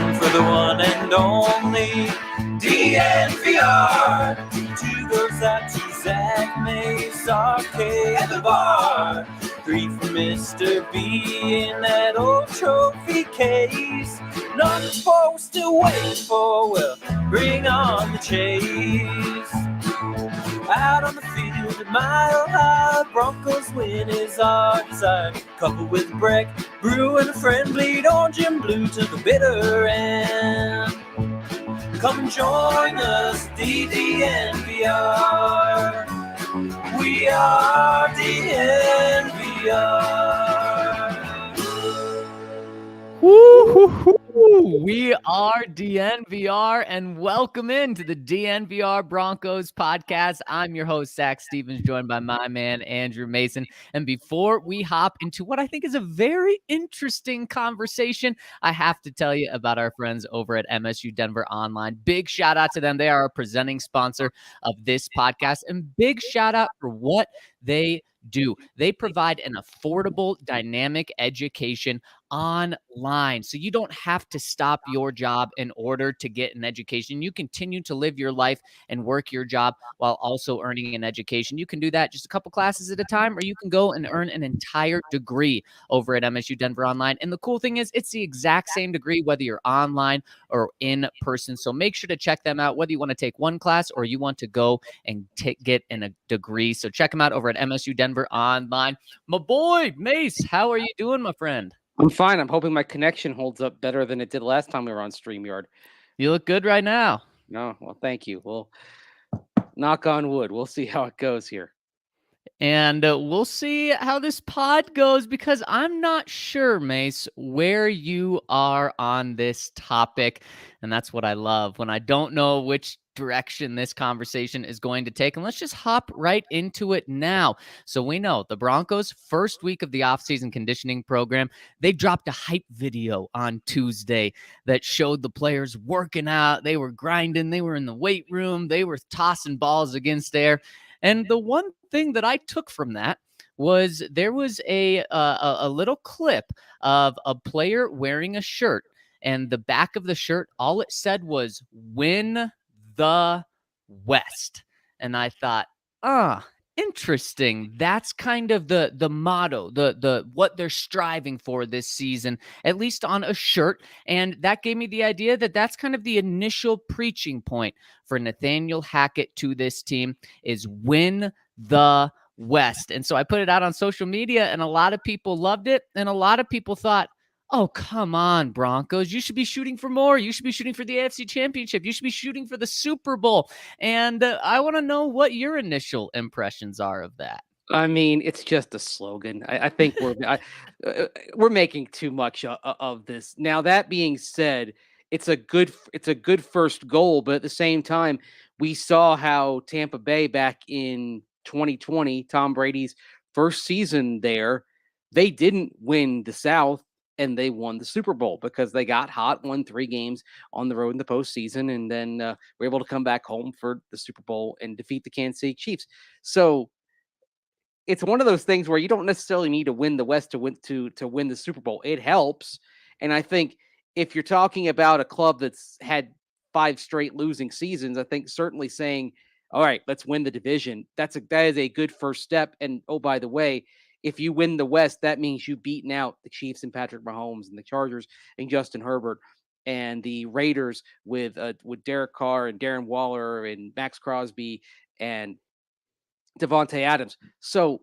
one for the one and only DNVR. Two goes out to Zach Mace, RK at the bar. Three for Mr. B in that old trophy case. Number four still waiting for, well, bring on the chase. Out on the field, a mile high, Broncos win is our desire. Coupled with Breck, Brew, and a friend, bleed orange and blue to the bitter end. Come and join us, DNVR. We are DNVR. Woo-hoo-hoo. We are DNVR, and welcome into the DNVR Broncos podcast. I'm your host, Zach Stevens, joined by my man, Andrew Mason. And before we hop into what I think is a very interesting conversation, I have to tell you about our friends over at MSU Denver Online. Big shout out to them. They are a presenting sponsor of this podcast, and big shout out for what they do. They provide an affordable, dynamic education online. So you don't have to stop your job in order to get an education. You continue to live your life and work your job while also earning an education. You can do that just a couple classes at a time, or you can go and earn an entire degree over at MSU Denver Online. And the cool thing is it's the exact same degree, whether you're online or in person. So make sure to check them out, whether you want to take one class or you want to go and get a degree. So check them out over at MSU Denver Online. My boy, Mace, how are you doing, my friend? I'm fine. I'm hoping my connection holds up better than it did last time we were on StreamYard. You look good right now. No, well, thank you. Well, knock on wood. We'll see how it goes here. And we'll see how this pod goes, because I'm not sure, Mace, where you are on this topic. And that's what I love, when I don't know which direction this conversation is going to take. And let's just hop right into it now. So we know the Broncos' first week of the offseason conditioning program, they dropped a hype video on Tuesday that showed the players working out. They were grinding. They were in the weight room. They were tossing balls against air. And the one thing that I took from that was there was a little clip of a player wearing a shirt, and the back of the shirt, all it said was "Win the West." And I thought, interesting. That's kind of the motto, the what they're striving for this season, at least on a shirt. And that gave me the idea that that's kind of the initial preaching point for Nathaniel Hackett to this team, is win the West. And so I put it out on social media, and a lot of people loved it, and a lot of people thought, oh, come on, Broncos. You should be shooting for more. You should be shooting for the AFC Championship. You should be shooting for the Super Bowl. And I want to know what your initial impressions are of that. I mean, it's just a slogan. I think we're making too much of this. Now, that being said, it's a good first goal, but at the same time, we saw how Tampa Bay back in 2020, Tom Brady's first season there, they didn't win the South, and they won the Super Bowl because they got hot, won 3 games on the road in the postseason, and then were able to come back home for the Super Bowl and defeat the Kansas City Chiefs. So it's one of those things where you don't necessarily need to win the West to win the Super Bowl. It helps, and I think if you're talking about a club that's had 5 straight losing seasons, I think certainly saying, all right, let's win the division, that is a good first step. And oh, by the way, if you win the West, that means you've beaten out the Chiefs and Patrick Mahomes, and the Chargers and Justin Herbert, and the Raiders with Derek Carr and Darren Waller and Max Crosby and Devontae Adams. So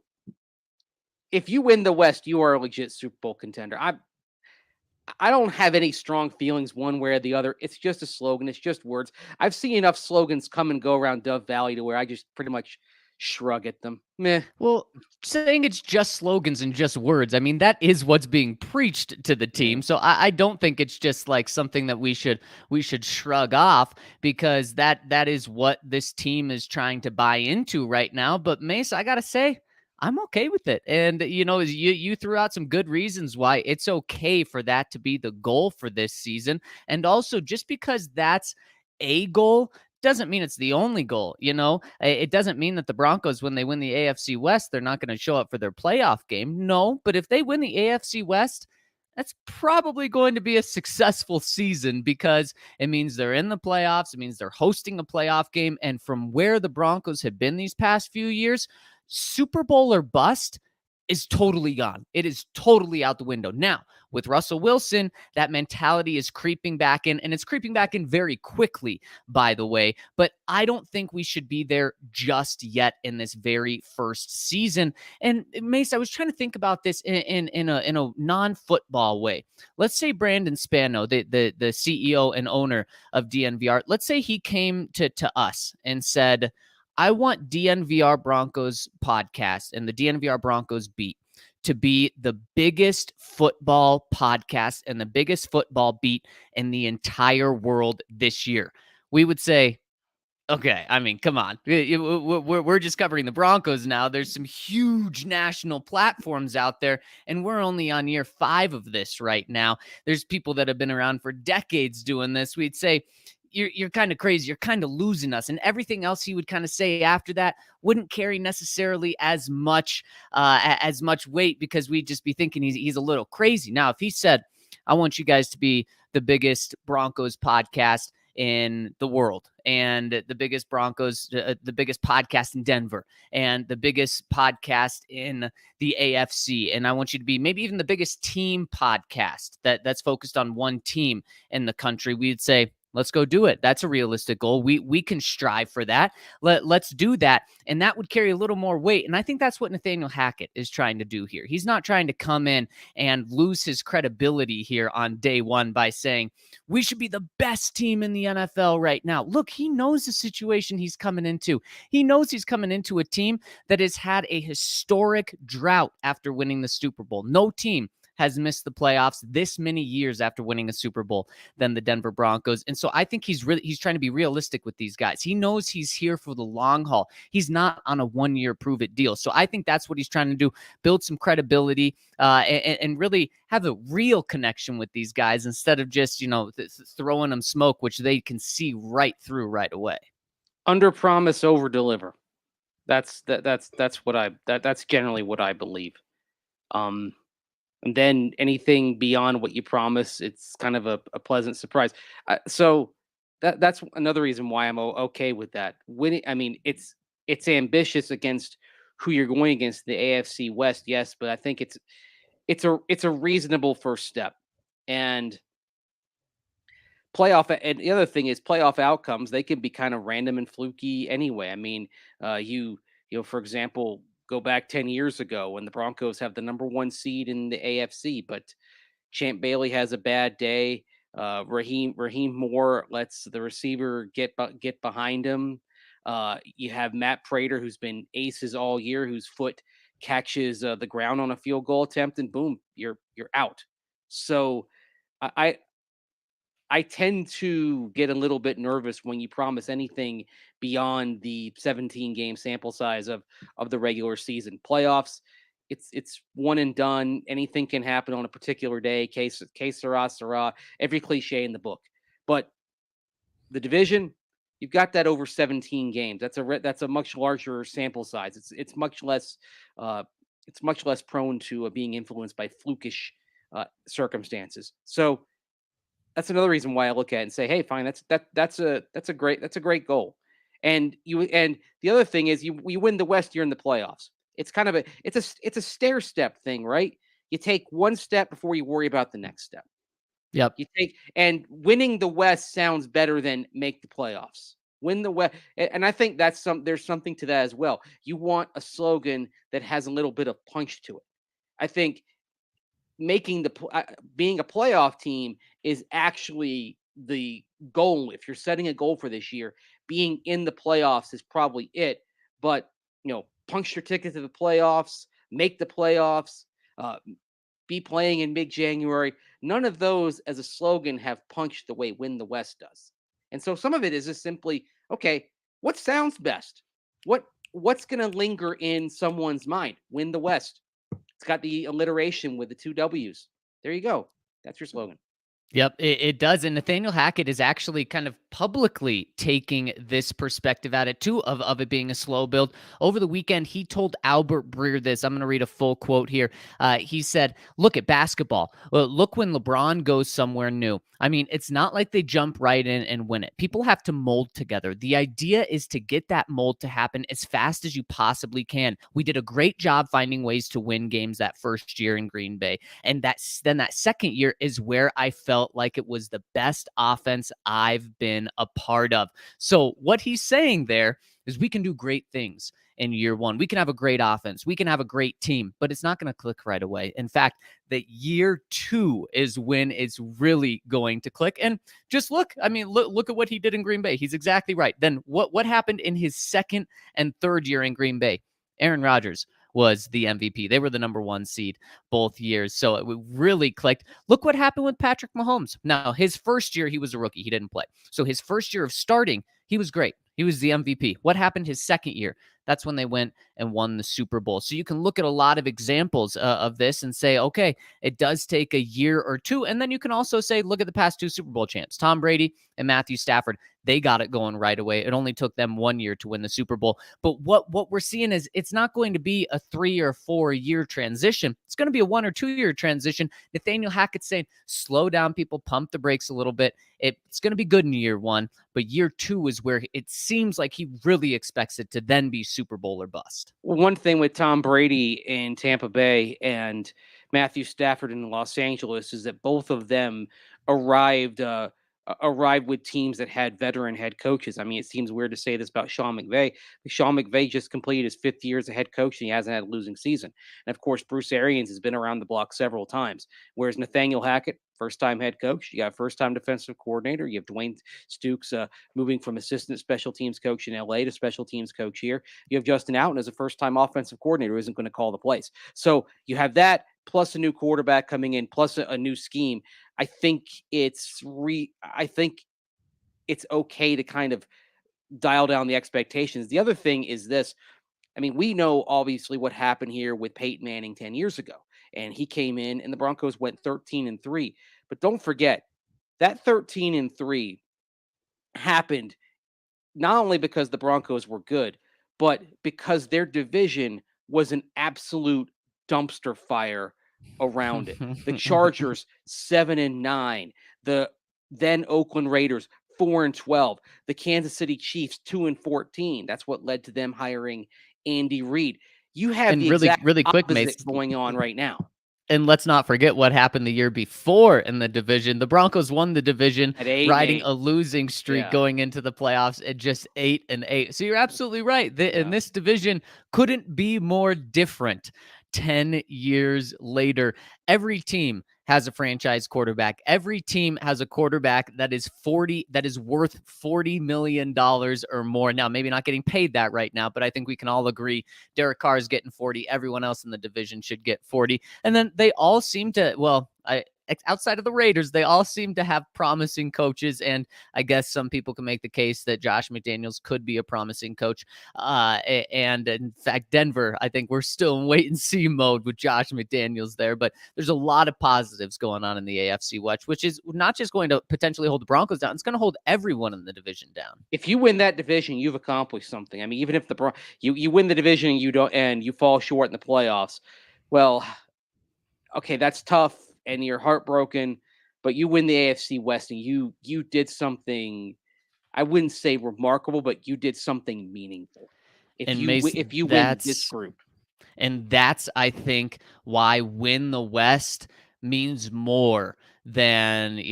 if you win the West, you are a legit Super Bowl contender. I don't have any strong feelings one way or the other. It's just a slogan. It's just words. I've seen enough slogans come and go around Dove Valley to where I just pretty much shrug at them. Meh. Well, saying it's just slogans and just words, I mean, that is what's being preached to the team. So I don't think it's just like something that we should shrug off, because that is what this team is trying to buy into right now. But Mace, I gotta say, I'm okay with it. And, you threw out some good reasons why it's okay for that to be the goal for this season. And also, just because that's a goal doesn't mean it's the only goal. It doesn't mean that the Broncos, when they win the AFC West, they're not going to show up for their playoff game. No, but if they win the AFC West, that's probably going to be a successful season because it means they're in the playoffs. It means they're hosting a playoff game. And from where the Broncos have been these past few years, Super Bowl or bust is totally gone. It is totally out the window. Now, with Russell Wilson, that mentality is creeping back in, and it's creeping back in very quickly, by the way. But I don't think we should be there just yet in this very first season. And Mace, I was trying to think about this in a non-football way. Let's say Brandon Spano, the CEO and owner of DNVR, let's say he came to us and said, I want DNVR Broncos podcast and the DNVR Broncos beat to be the biggest football podcast and the biggest football beat in the entire world this year. We would say, okay, I mean, come on. We're just covering the Broncos now. There's some huge national platforms out there, and we're only on year 5 of this right now. There's people that have been around for decades doing this. We'd say, you're kind of crazy. You're kind of losing us. And everything else he would kind of say after that wouldn't carry necessarily as much weight because we'd just be thinking he's a little crazy. Now, if he said, I want you guys to be the biggest Broncos podcast in the world and the biggest Broncos, the biggest podcast in Denver and the biggest podcast in the AFC. And I want you to be maybe even the biggest team podcast that's focused on one team in the country. We'd say, let's go do it. That's a realistic goal. We can strive for that. Let's do that. And that would carry a little more weight. And I think that's what Nathaniel Hackett is trying to do here. He's not trying to come in and lose his credibility here on day one by saying, we should be the best team in the NFL right now. Look, he knows the situation he's coming into. He knows he's coming into a team that has had a historic drought after winning the Super Bowl. No team has missed the playoffs this many years after winning a Super Bowl than the Denver Broncos. And so I think he's trying to be realistic with these guys. He knows he's here for the long haul. He's not on a one-year prove-it deal. So I think that's what he's trying to do, build some credibility and really have a real connection with these guys instead of just, throwing them smoke, which they can see right through right away. Under promise, over deliver. That's generally what I believe. And then anything beyond what you promise, it's kind of a pleasant surprise. So that's another reason why I'm okay with that. It's ambitious against who you're going against, the AFC West, yes, but I think it's a reasonable first step. And and the other thing is playoff outcomes, they can be kind of random and fluky anyway. I mean, for example, go back 10 years ago when the Broncos have the number 1 seed in the AFC, but Champ Bailey has a bad day. Raheem Moore lets the receiver get behind him. You have Matt Prater, who's been aces all year, whose foot catches the ground on a field goal attempt, and boom, you're out. So I tend to get a little bit nervous when you promise anything beyond the 17-game sample size of the regular season. Playoffs, it's one and done. Anything can happen on a particular day. Que sera, every cliche in the book. But the division, you've got that over 17 games. That's a much larger sample size. It's much less prone to being influenced by flukish circumstances. So that's another reason why I look at it and say, hey, fine, that's a great goal. And the other thing is you win the West, you're in the playoffs. It's kind of it's a stair step thing, right? You take one step before you worry about the next step. Yep. And winning the West sounds better than make the playoffs. Win the West, and I think there's something to that as well. You want a slogan that has a little bit of punch to it. I think being a playoff team is actually the goal. If you're setting a goal for this year, being in the playoffs is probably it. But punch your ticket to the playoffs, make the playoffs, be playing in mid-January. None of those as a slogan have punched the way Win the West does. And so some of it is just simply, okay, what sounds best? What's going to linger in someone's mind? Win the West. It's got the alliteration with the 2 W's. There you go. That's your slogan. Yep, it does. And Nathaniel Hackett is actually kind of publicly taking this perspective at it too, of it being a slow build. Over the weekend, he told Albert Breer this. I'm going to read a full quote here. He said, "Look at basketball. Well, look when LeBron goes somewhere new. I mean, it's not like they jump right in and win it. People have to mold together. The idea is to get that mold to happen as fast as you possibly can. We did a great job finding ways to win games that first year in Green Bay. And then that second year is where I felt like it was the best offense I've been a part of." So what he's saying there is we can do great things in year one. We can have a great offense. We can have a great team, but it's not going to click right away. In fact, that year two is when it's really going to click. And just look at what he did in Green Bay. He's exactly right. Then what happened in his second and third year in Green Bay? Aaron Rodgers was the MVP. They were the number one seed both years. So it really clicked. Look what happened with Patrick Mahomes. Now, his first year, he was a rookie. He didn't play. So his first year of starting, he was great. He was the MVP. What happened his second year? That's when they went and won the Super Bowl. So you can look at a lot of examples of this and say, okay, it does take a year or two. And then you can also say, look at the past two Super Bowl champs, Tom Brady and Matthew Stafford. They got it going right away. It only took them 1 year to win the Super Bowl. But what we're seeing is it's not going to be a 3 or 4 year transition. It's going to be a 1 or 2 year transition. Nathaniel Hackett saying, slow down, people, pump the brakes a little bit. It's going to be good in year one, but year two is where it seems like he really expects it to then be Super Bowl or bust. One thing with Tom Brady in Tampa Bay and Matthew Stafford in Los Angeles is that both of them arrived with teams that had veteran head coaches. I mean, it seems weird to say this about Sean McVay, but Sean McVay just completed his 5th year as a head coach and he hasn't had a losing season. And of course, Bruce Arians has been around the block several times, whereas Nathaniel Hackett, first-time head coach, you got first-time defensive coordinator, you have Dwayne Stukes moving from assistant special teams coach in LA to special teams coach here. You have Justin Allen as a first-time offensive coordinator who isn't going to call the plays. So you have that plus a new quarterback coming in, plus a new scheme. I think it's okay to kind of dial down the expectations. The other thing is this. I mean, we know obviously what happened here with Peyton Manning 10 years ago. And he came in and the Broncos went 13-3. But don't forget, that 13-3 happened not only because the Broncos were good, but because their division was an absolute dumpster fire around it. The Chargers 7-9, the then Oakland Raiders 4-12, the Kansas City Chiefs 2-14. That's what led to them hiring Andy Reid. You have and the really quick, opposite going on right now. And let's not forget what happened the year before in the division. The Broncos won the division, riding a losing streak going into the playoffs at just 8-8. So you're absolutely right. And this division couldn't be more different. 10 years later, every team has a franchise quarterback. Every team has a quarterback that is worth $40 million or more. Now, maybe not getting paid that right now, but I think we can all agree Derek Carr is getting 40. Everyone else in the division should get 40. And then they all seem to, outside of the Raiders, they all seem to have promising coaches. And I guess some people can make the case that Josh McDaniels could be a promising coach. And in fact, Denver, I think we're still in wait and see mode with Josh McDaniels there. But there's a lot of positives going on in the AFC West, which is not just going to potentially hold the Broncos down. It's going to hold everyone in the division down. If you win that division, you've accomplished something. I mean, even if you win the division and you fall short in the playoffs, well, okay, that's tough. And you're heartbroken, but you win the AFC West and you did something, I wouldn't say remarkable, but you did something meaningful. If you win this group. And that's, I think, why win the West means more than,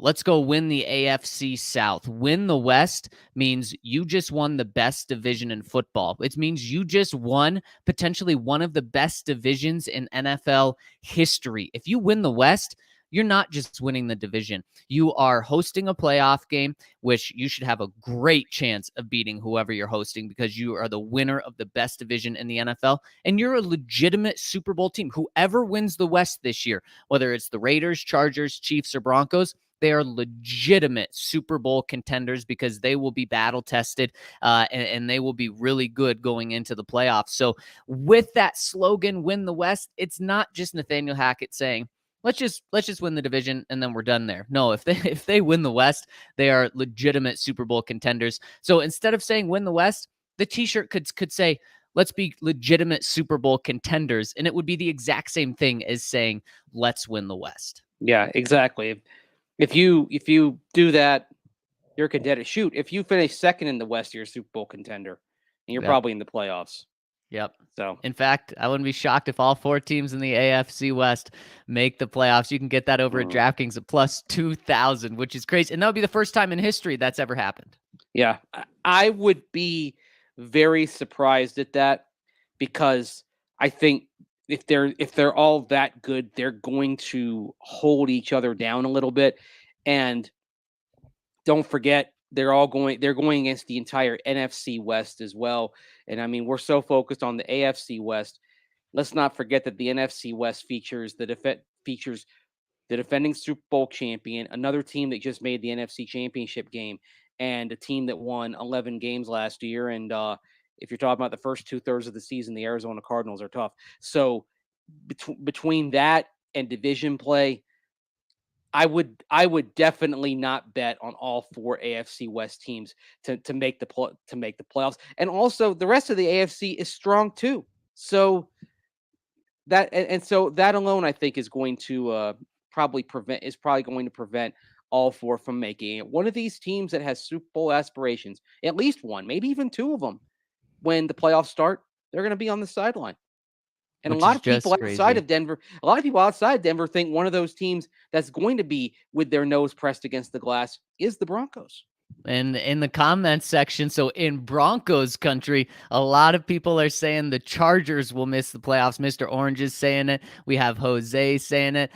let's go win the AFC South. Win the West means you just won the best division in football. It means you just won potentially one of the best divisions in NFL history. If you win the West, you're not just winning the division. You are hosting a playoff game, which you should have a great chance of beating whoever you're hosting because you are the winner of the best division in the NFL. And you're a legitimate Super Bowl team. Whoever wins the West this year, whether it's the Raiders, Chargers, Chiefs, or Broncos, they are legitimate Super Bowl contenders because they will be battle tested and they will be really good going into the playoffs. So with that slogan, win the West, it's not just Nathaniel Hackett saying, let's just win the division and then we're done there. No, if they win the West, they are legitimate Super Bowl contenders. So instead of saying win the West, the t-shirt could say, let's be legitimate Super Bowl contenders, and it would be the exact same thing as saying let's win the West. Yeah, exactly. If you do that, you're a contender. Shoot, if you finish second in the West, you're a Super Bowl contender, and you're probably in the playoffs. Yep. So, in fact, I wouldn't be shocked if all 4 teams in the AFC West make the playoffs. You can get that over at DraftKings at plus 2,000, which is crazy. And that would be the first time in history that's ever happened. Yeah, I would be very surprised at that, because I think if they're all that good, they're going to hold each other down a little bit. And don't forget, they're going against the entire NFC West as well. And I mean, we're so focused on the AFC West. Let's not forget that the NFC West features the defending Super Bowl champion, another team that just made the NFC Championship game, and a team that won 11 games last year. And if you're talking about the first 2/3 of the season, the Arizona Cardinals are tough. So between that and division play, I would definitely not bet on all 4 AFC West teams to make the playoffs. And also, the rest of the AFC is strong too. So that alone, I think, is going to probably going to prevent all 4 from making it. One of these teams that has Super Bowl aspirations, at least one, maybe even 2 of them, when the playoffs start, they're going to be on the sideline. And a lot of people outside of Denver think one of those teams that's going to be with their nose pressed against the glass is the Broncos. And in the comments section, so in Broncos country, a lot of people are saying the Chargers will miss the playoffs. Mr. Orange is saying it. We have Jose saying it.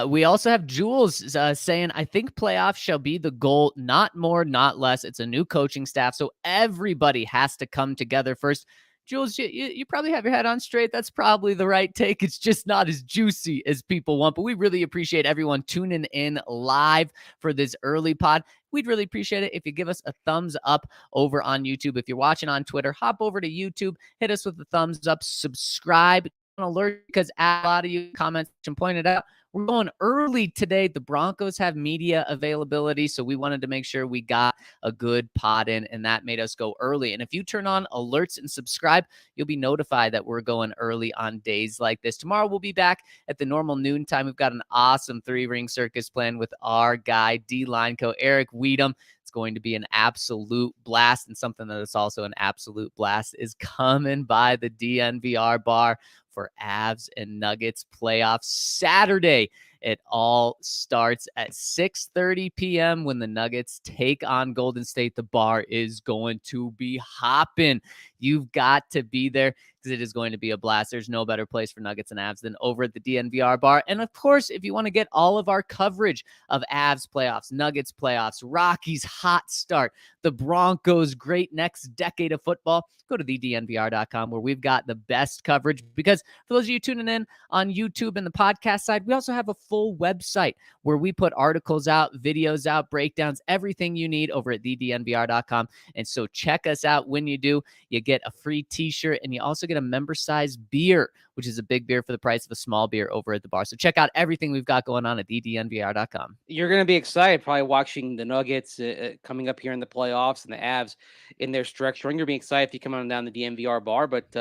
We also have Jules saying, I think playoffs shall be the goal, not more, not less. It's a new coaching staff, so everybody has to come together first. Jules, you probably have your head on straight. That's probably the right take. It's just not as juicy as people want, but we really appreciate everyone tuning in live for this early pod. We'd really appreciate it if you give us a thumbs up over on YouTube. If you're watching on Twitter, hop over to YouTube, hit us with the thumbs up, subscribe, alert, because a lot of you comments and pointed out, we're going early today. The Broncos have media availability, so we wanted to make sure we got a good pod in, and that made us go early. And if you turn on alerts and subscribe, you'll be notified that we're going early on days like this. Tomorrow we'll be back at the normal noon time. We've got an awesome 3-ring circus plan with our guy, D-Line Co. Eric Weedham. It's going to be an absolute blast, and something that is also an absolute blast is coming by the DNVR bar for Avs and Nuggets playoffs Saturday. It all starts at 6:30 p.m. when the Nuggets take on Golden State. The bar is going to be hopping. You've got to be there because it is going to be a blast. There's no better place for Nuggets and Avs than over at the DNVR bar. And of course, if you want to get all of our coverage of Avs playoffs, Nuggets playoffs, Rockies hot start, the Broncos great next decade of football, go to thednvr.com where we've got the best coverage. Because for those of you tuning in on YouTube and the podcast side, we also have a full website where we put articles out, videos out, breakdowns, everything you need over at thednvr.com. And so check us out. When you do, you get a free t-shirt, and you also get a member-sized beer, which is a big beer for the price of a small beer over at the bar. So check out everything we've got going on at thednvr.com. You're going to be excited probably watching the Nuggets coming up here in the playoffs and the Avs in their stretch. You're going to be excited if you come on down the DNVR bar, but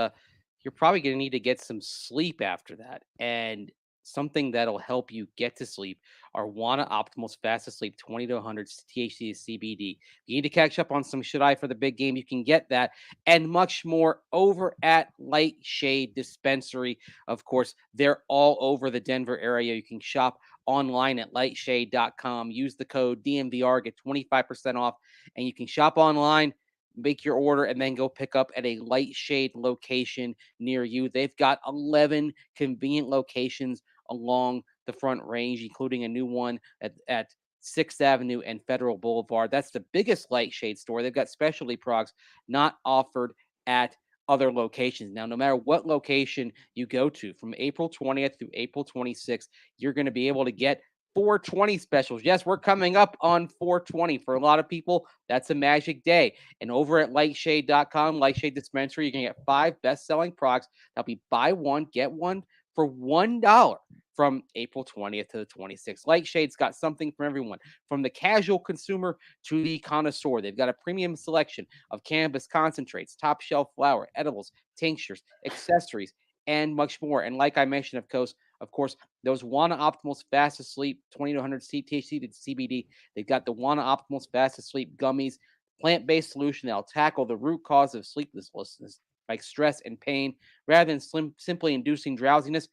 you're probably going to need to get some sleep after that. And something that'll help you get to sleep are Wana Optimal's Fastest Sleep 20 to 100 THC CBD. You need to catch up on some Should I for the big game. You can get that and much more over at Light Shade Dispensary. Of course, they're all over the Denver area. You can shop online at lightshade.com. Use the code DNVR, get 25% off, and you can shop online, make your order, and then go pick up at a Light Shade location near you. They've got 11 convenient locations along the Front Range, including a new one at 6th Avenue and Federal Boulevard. That's the biggest Light Shade store. They've got specialty products not offered at other locations. Now, no matter what location you go to, from April 20th through April 26th, you're going to be able to get 420 specials. Yes, we're coming up on 420. For a lot of people, that's a magic day. And over at lightshade.com, Lightshade Dispensary, you're going to get 5 best-selling products. That'll be buy one, get one for $1 from April 20th to the 26th. Lightshade's got something for everyone, from the casual consumer to the connoisseur. They've got a premium selection of cannabis concentrates, top shelf flower, edibles, tinctures, accessories, and much more. And like I mentioned, of course, those Wana Optimals Fast Asleep 20-100 THC to CBD. They've got the Wana Optimals Fast Asleep gummies, plant-based solution that'll tackle the root cause of sleeplessness, like stress and pain, rather than simply inducing drowsiness.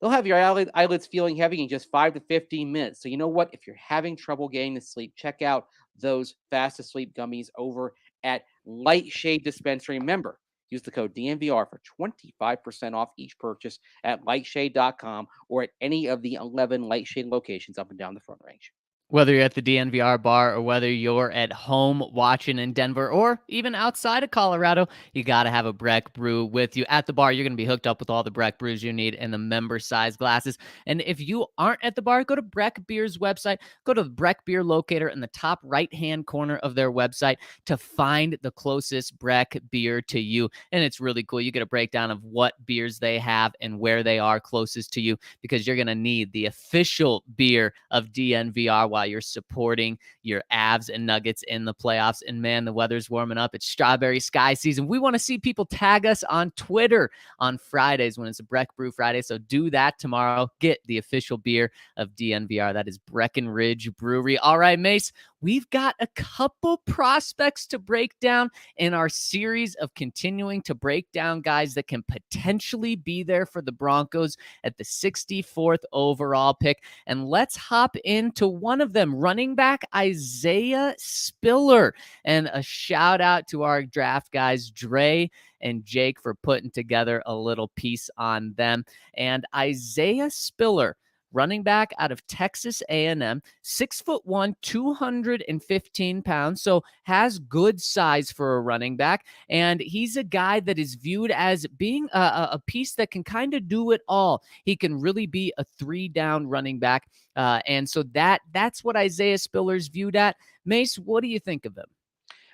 They'll have your eyelids feeling heavy in just 5 to 15 minutes. So you know what? If you're having trouble getting to sleep, check out those Fast Asleep gummies over at Lightshade Dispensary. Remember, use the code DNVR for 25% off each purchase at lightshade.com or at any of the 11 Lightshade locations up and down the Front Range. Whether you're at the DNVR bar or whether you're at home watching in Denver or even outside of Colorado, you got to have a Breck brew with you. At the bar, you're going to be hooked up with all the Breck brews you need in the member-size glasses. And if you aren't at the bar, go to Breck Beer's website. Go to the Breck Beer locator in the top right-hand corner of their website to find the closest Breck beer to you. And it's really cool. You get a breakdown of what beers they have and where they are closest to you, because you're going to need the official beer of DNVR while you're supporting your Avs and Nuggets in the playoffs. And man, the weather's warming up. It's strawberry sky season. We want to see people tag us on Twitter on Fridays when it's a Breck Brew Friday. So do that tomorrow. Get the official beer of DNVR. That is Breckenridge Brewery. All right, Mace, we've got a couple prospects to break down in our series of continuing to break down guys that can potentially be there for the Broncos at the 64th overall pick. And let's hop into one of them, running back Isaiah Spiller. And a shout out to our draft guys, Dre and Jake, for putting together a little piece on them. And Isaiah Spiller, running back out of Texas A&M, 6'1", 215 pounds, so has good size for a running back. And he's a guy that is viewed as being a piece that can kind of do it all. He can really be a 3-down running back. And so that's what Isaiah Spiller's viewed at. Mace, what do you think of him?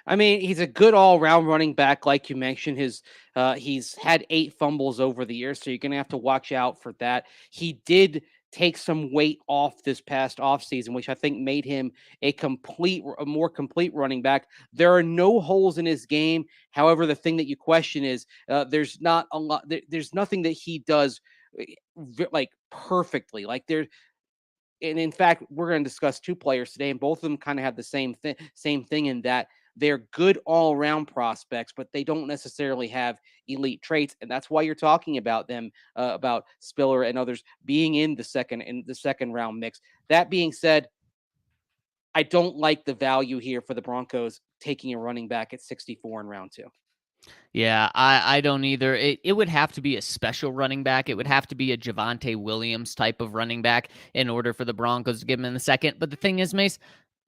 I mean, he's a good all-around running back, like you mentioned. He's had 8 fumbles over the years, so you're going to have to watch out for that. He did take some weight off this past offseason, which I think made him a more complete running back. There are no holes in his game. However, the thing that you question is there's not a lot. There's nothing that he does like perfectly. And in fact, we're going to discuss 2 players today, and both of them kind of have the same thing in that they're good all-around prospects, but they don't necessarily have elite traits, and that's why you're talking about them, about Spiller and others being in the second round mix. That being said, I don't like the value here for the Broncos taking a running back at 64 in round 2. Yeah, I don't either. It would have to be a special running back. It would have to be a Javonte Williams type of running back in order for the Broncos to give him in the second. But the thing is, Mace,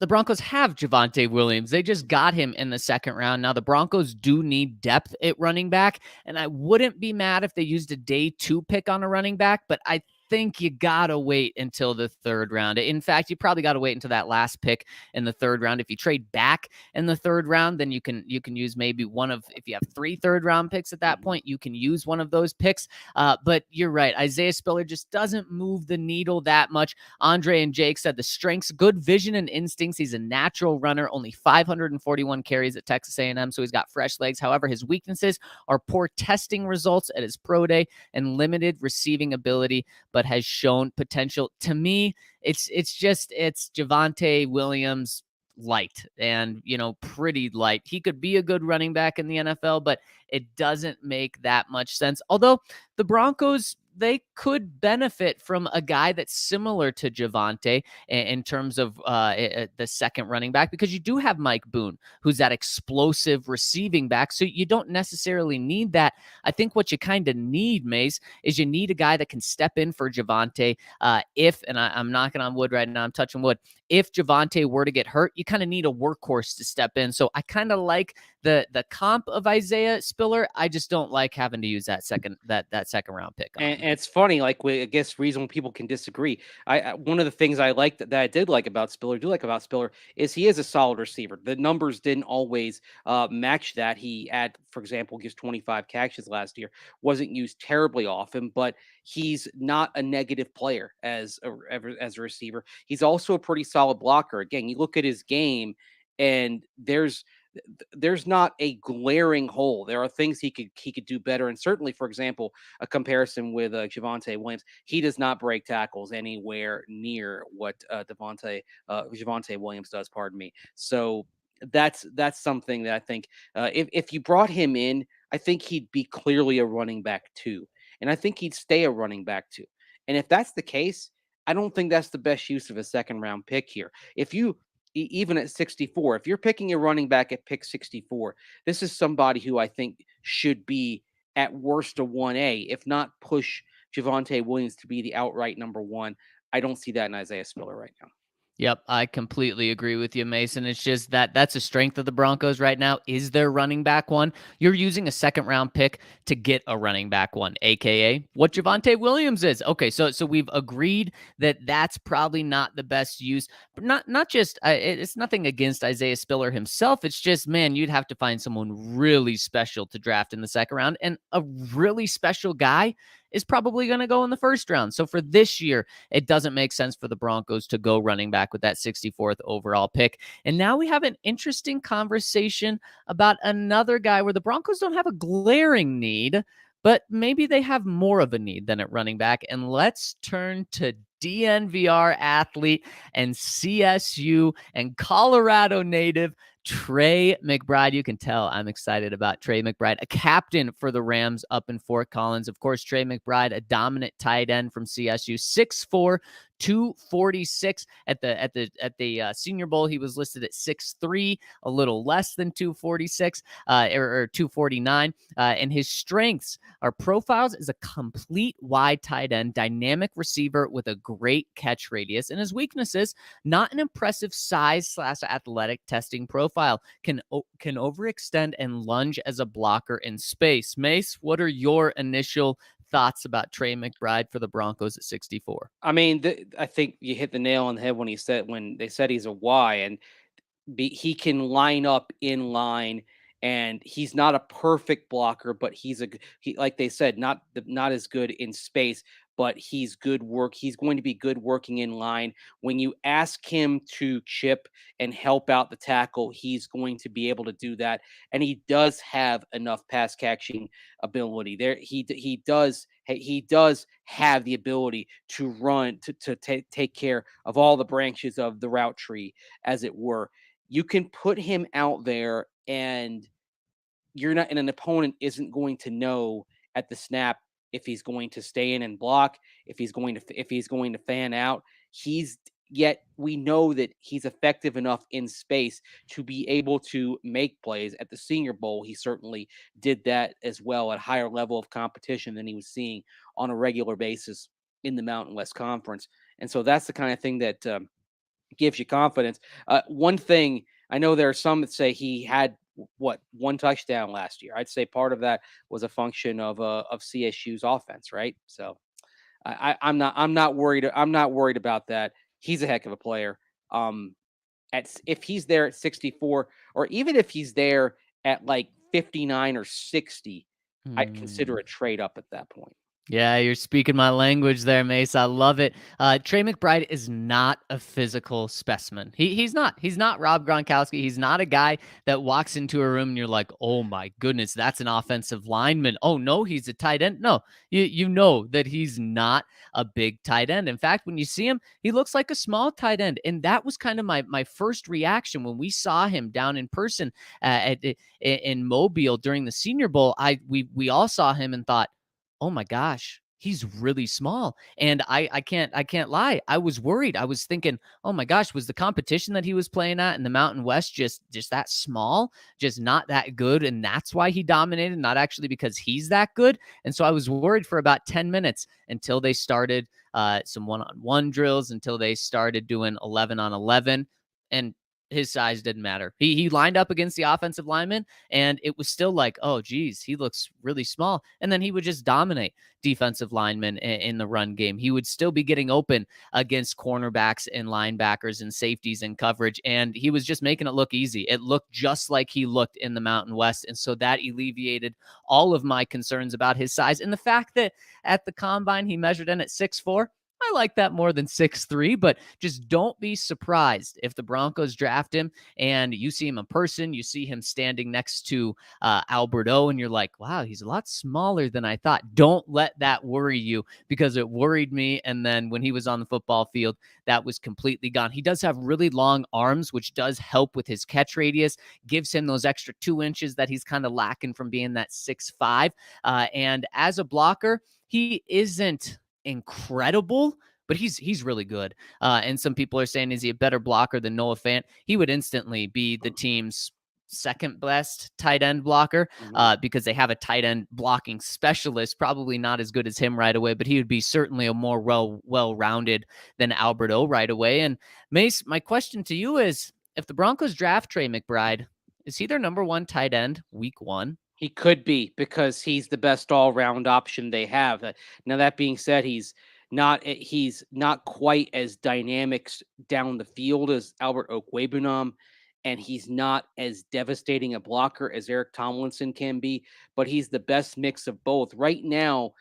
the Broncos have Javonte Williams. They just got him in the second round. Now, the Broncos do need depth at running back, and I wouldn't be mad if they used a day 2 pick on a running back, but I think you gotta wait until the 3rd round. In fact, you probably gotta wait until that last pick in the 3rd round. If you trade back in the 3rd round, then you can use maybe one of, if you have 3 3rd-round picks at that point, you can use one of those picks. But you're right, Isaiah Spiller just doesn't move the needle that much. Andre and Jake said the strengths, good vision and instincts. He's a natural runner, only 541 carries at Texas A&M, so he's got fresh legs. However, his weaknesses are poor testing results at his pro day and limited receiving ability, but has shown potential. To me, it's Javonte Williams light, and pretty light. He could be a good running back in the NFL, but it doesn't make that much sense. Although the Broncos, they could benefit from a guy that's similar to Javonte in terms of the second running back, because you do have Mike Boone, who's that explosive receiving back. So you don't necessarily need that. I think what you kind of need, Mace, is you need a guy that can step in for Javonte. I'm knocking on wood right now, I'm touching wood. If Javonte were to get hurt, you kind of need a workhorse to step in. So I kind of like the comp of Isaiah Spiller, I just don't like having to use that second round pick on. And it's funny, like I guess reason people can disagree. One of the things I like that I did like about Spiller, is he is a solid receiver. The numbers didn't always match that. He had, for example, just 25 catches last year. Wasn't used terribly often, but he's not a negative player as a receiver. He's also a pretty solid blocker. Again, you look at his game, and there's not a glaring hole. There are things he could do better, and certainly, for example, a comparison with Javonte Williams, he does not break tackles anywhere near what Javonte Williams does. Pardon me. So that's something that I think if you brought him in, I think he'd be clearly a running back too, and I think he'd stay a running back too. And if that's the case, I don't think that's the best use of a second round pick here. If you even at 64, if you're picking a running back at pick 64, this is somebody who I think should be at worst a 1A, if not push Javonte Williams to be the outright number one. I don't see that in Isaiah Spiller right now. Yep, I completely agree with you, Mason. It's just that's a strength of the Broncos right now is their running back one. You're using a second round pick to get a running back one, aka what Javonte Williams is. Okay, so we've agreed that that's probably not the best use. But not just it's nothing against Isaiah Spiller himself. It's just, man, you'd have to find someone really special to draft in the second round, and a really special guy is probably going to go in the first round. So for this year, it doesn't make sense for the Broncos to go running back with that 64th overall pick. And now we have an interesting conversation about another guy where the Broncos don't have a glaring need, but maybe they have more of a need than at running back. And let's turn to DNVR athlete and CSU and Colorado native Trey Mcbride. You can tell I'm excited about Trey Mcbride, a captain for the Rams up in Fort Collins. Of course, Trey Mcbride, a dominant tight end from CSU, 6'4", 246 at the Senior Bowl. He was listed at 6'3", a little less than 246 or 249. And his strengths are profiles as a complete wide tight end, dynamic receiver with a great catch radius, and his weaknesses, not an impressive size / athletic testing profile, can overextend and lunge as a blocker in space. Mace, what are your initial thoughts about Trey Mcbride for the Broncos at 64? I mean, I think you hit the nail on the head when they said he's a Y, and he can line up in line, and he's not a perfect blocker, but he like they said, not as good in space, but he's good work. He's going to be good working in line. When you ask him to chip and help out the tackle, he's going to be able to do that. And he does have enough pass catching ability there. He does have the ability to run, to take care of all the branches of the route tree, as it were. You can put him out there, and an opponent isn't going to know at the snap if he's going to stay in and block, if he's going to fan out. Yet we know that he's effective enough in space to be able to make plays. At the Senior Bowl, he certainly did that as well at a higher level of competition than he was seeing on a regular basis in the Mountain West Conference. And so that's the kind of thing that gives you confidence. One thing, I know there are some that say he had one touchdown last year. I'd say part of that was a function of CSU's offense, right? So I'm not worried about that. He's a heck of a player. If he's there at 64, or even if he's there at like 59 or 60, I'd consider a trade up at that point. Yeah, you're speaking my language there, Mace. I love it. Trey Mcbride is not a physical specimen. He's not. He's not Rob Gronkowski. He's not a guy that walks into a room and you're like, oh my goodness, that's an offensive lineman. Oh no, he's a tight end. No, you know that he's not a big tight end. In fact, when you see him, he looks like a small tight end. And that was kind of my first reaction when we saw him down in person in Mobile during the Senior Bowl. We all saw him and thought, oh my gosh, he's really small. And I can't lie. I was worried. I was thinking, oh my gosh, was the competition that he was playing at in the Mountain West just that small, just not that good? And that's why he dominated, not actually because he's that good. And so I was worried for about 10 minutes until they started some one-on-one drills, until they started doing 11 on 11. And his size didn't matter. He lined up against the offensive lineman, and it was still like, oh, geez, he looks really small. And then he would just dominate defensive linemen in the run game. He would still be getting open against cornerbacks and linebackers and safeties and coverage, and he was just making it look easy. It looked just like he looked in the Mountain West, and so that alleviated all of my concerns about his size. And the fact that at the combine he measured in at 6'4", I like that more than 6'3", but just don't be surprised if the Broncos draft him and you see him in person, you see him standing next to Albert O, and you're like, wow, he's a lot smaller than I thought. Don't let that worry you, because it worried me. And then when he was on the football field, that was completely gone. He does have really long arms, which does help with his catch radius, gives him those extra 2 inches that he's kind of lacking from being that 6'5". And as a blocker, he isn't incredible, but he's really good. And some people are saying, is he a better blocker than Noah Fant? He would instantly be the team's second best tight end blocker, because they have a tight end blocking specialist, probably not as good as him right away, but he would be certainly a more well-rounded than Albert O right away. And Mace, my question to you is, if the Broncos draft Trey McBride, is he their number 1 tight end week 1? He could be, because he's the best all-round option they have. Now, that being said, he's not quite as dynamic down the field as Albert Okwuegbunam, and he's not as devastating a blocker as Eric Tomlinson can be, but he's the best mix of both. Right now,